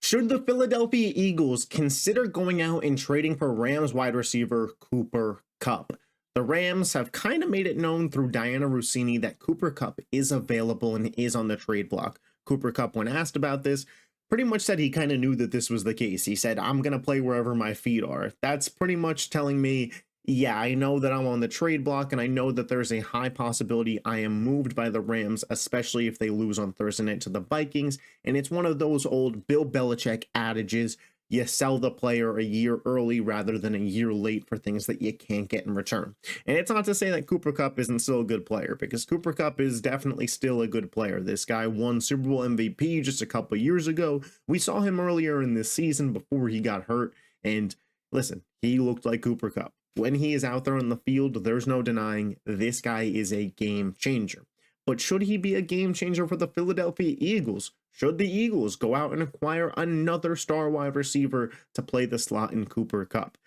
Should the Philadelphia Eagles consider going out and trading for Rams wide receiver Cooper Kupp? The Rams have kind of made it known through Diana Rossini that Cooper Kupp is available and is on the trade block. Cooper Kupp, when asked about this, pretty much said he kind of knew that this was the case. He said, "I'm going to play wherever my feet are." That's pretty much telling me, yeah, I know that I'm on the trade block, and I know that there's a high possibility I am moved by the Rams, especially if they lose on Thursday night to the Vikings. And it's one of those old Bill Belichick adages: you sell the player a year early rather than a year late for things that you can't get in return. And it's not to say that Cooper Kupp isn't still a good player, because Cooper Kupp is definitely still a good player. This guy won Super Bowl MVP just a couple years ago. We saw him earlier in this season before he got hurt. And listen, he looked like Cooper Kupp. When he is out there on the field, there's no denying this guy is a game changer. But should he be a game changer for the Philadelphia Eagles? Should the Eagles go out and acquire another star wide receiver to play the slot in Cooper Kupp?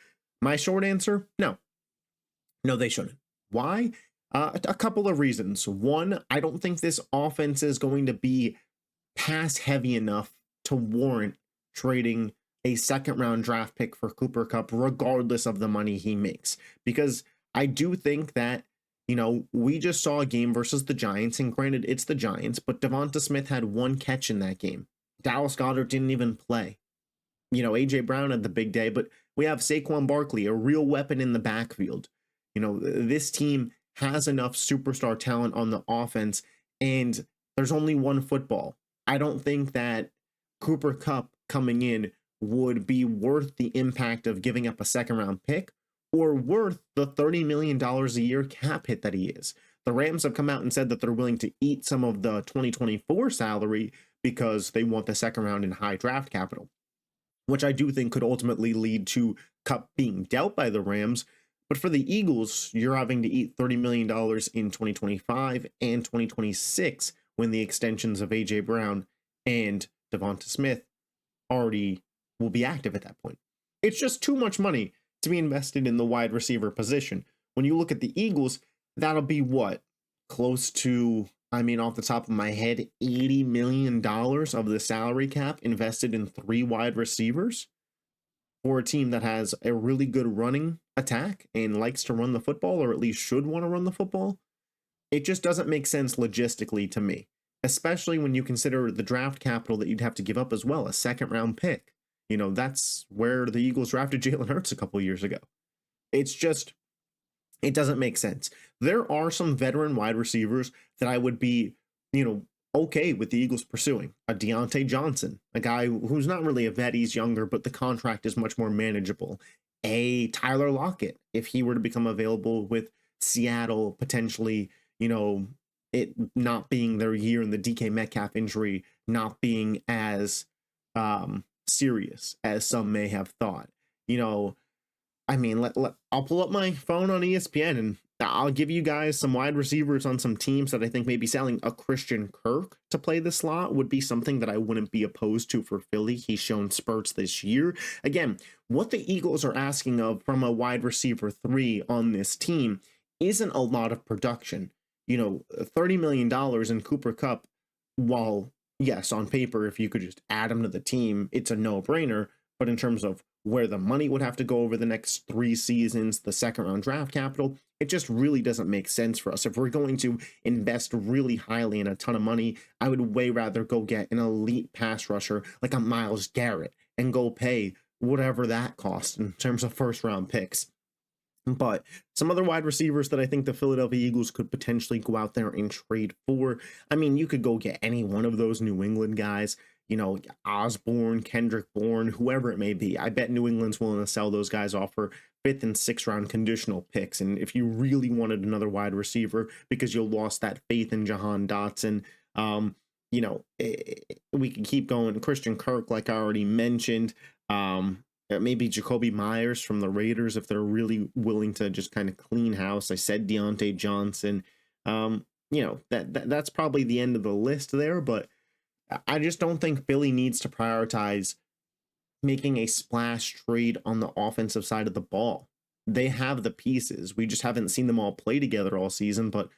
My short answer, no. No, they shouldn't. Why? A couple of reasons. One, I don't think this offense is going to be pass heavy enough to warrant trading a second round draft pick for Cooper Kupp, regardless of the money he makes. Because I do think that, we just saw a game versus the Giants, and granted, it's the Giants, but Devonta Smith had one catch in that game. Dallas Goedert didn't even play. A.J. Brown had the big day, but we have Saquon Barkley, a real weapon in the backfield. This team has enough superstar talent on the offense, and there's only one football. I don't think that Cooper Kupp coming in would be worth the impact of giving up a second round pick, or worth the $30 million a year cap hit that he is. The Rams have come out and said that they're willing to eat some of the 2024 salary because they want the second round in high draft capital, which I do think could ultimately lead to Kupp being dealt by the Rams. But for the Eagles, you're having to eat $30 million in 2025 and 2026 when the extensions of A.J. Brown and Devonta Smith already will be active at that point. It's just too much money to be invested in the wide receiver position. When you look at the Eagles, that'll be what? Close to, off the top of my head, $80 million of the salary cap invested in 3 wide receivers for a team that has a really good running attack and likes to run the football, or at least should want to run the football. It just doesn't make sense logistically to me, especially when you consider the draft capital that you'd have to give up as well, a second round pick. That's where the Eagles drafted Jalen Hurts a couple years ago. It's just, it doesn't make sense. There are some veteran wide receivers that I would be, okay with the Eagles pursuing. A Deontay Johnson, a guy who's not really a vet, he's younger, but the contract is much more manageable. A Tyler Lockett, if he were to become available with Seattle, potentially, it not being their year and the DK Metcalf injury not being as serious as some may have thought. I'll pull up my phone on ESPN and I'll give you guys some wide receivers on some teams that I think maybe selling a Christian Kirk to play the slot would be something that I wouldn't be opposed to for Philly. He's shown spurts this year. Again, what the Eagles are asking of from a wide receiver 3 on this team isn't a lot of production. $30 million in Cooper Kupp, while yes, on paper, if you could just add him to the team, it's a no-brainer. But in terms of where the money would have to go over the next 3 seasons, the second round draft capital, it just really doesn't make sense for us. If we're going to invest really highly in a ton of money, I would way rather go get an elite pass rusher like a Myles Garrett and go pay whatever that costs in terms of first round picks. But some other wide receivers that I think the Philadelphia Eagles could potentially go out there and trade for. You could go get any one of those New England guys, Osborne, Kendrick Bourne, whoever it may be. I bet New England's willing to sell those guys off for 5th and 6th round conditional picks. And if you really wanted another wide receiver because you lost that faith in Jahan Dotson, we can keep going. Christian Kirk, like I already mentioned, maybe Jacoby Myers from the Raiders if they're really willing to just kind of clean house. I said Deontay Johnson. That's probably the end of the list there, but I just don't think Philly needs to prioritize making a splash trade on the offensive side of the ball. They have the pieces. We just haven't seen them all play together all season, but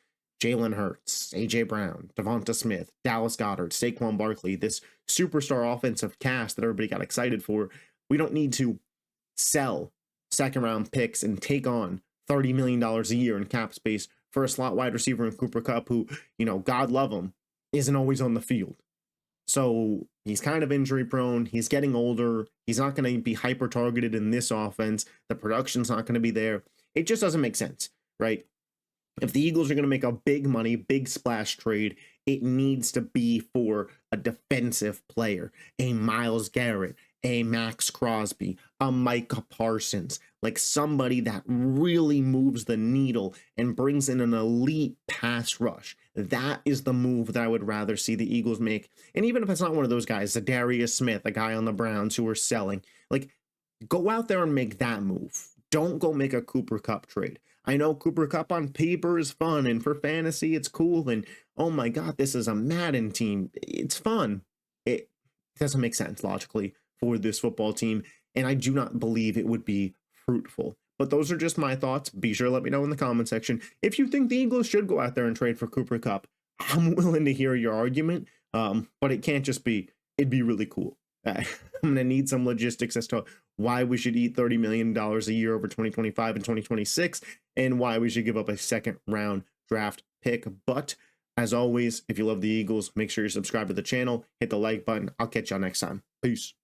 Jalen Hurts, A.J. Brown, Devonta Smith, Dallas Goedert, Saquon Barkley, this superstar offensive cast that everybody got excited for. We don't need to sell second round picks and take on $30 million a year in cap space for a slot wide receiver in Cooper Kupp, who, God love him, isn't always on the field. So he's kind of injury prone. He's getting older. He's not going to be hyper targeted in this offense. The production's not going to be there. It just doesn't make sense, right? If the Eagles are going to make a big money, big splash trade, it needs to be for a defensive player, a Myles Garrett, a Max Crosby, a Micah Parsons, like somebody that really moves the needle and brings in an elite pass rush. That is the move that I would rather see the Eagles make. And even if it's not one of those guys, Darius Smith, a guy on the Browns who are selling, like, go out there and make that move. Don't go make a Cooper Kupp trade. I know Cooper Kupp on paper is fun, and for fantasy it's cool, and oh my god, this is a Madden team. It's fun. It doesn't make sense logically for this football team, and I do not believe it would be fruitful. But those are just my thoughts. Be sure to let me know in the comment section if you think the Eagles should go out there and trade for Cooper Kupp. I'm willing to hear your argument, but it can't just be, it'd be really cool. I'm going to need some logistics as to why we should eat $30 million a year over 2025 and 2026, and why we should give up a second round draft pick. But as always, if you love the Eagles, make sure you subscribe to the channel, hit the like button. I'll catch y'all next time. Peace.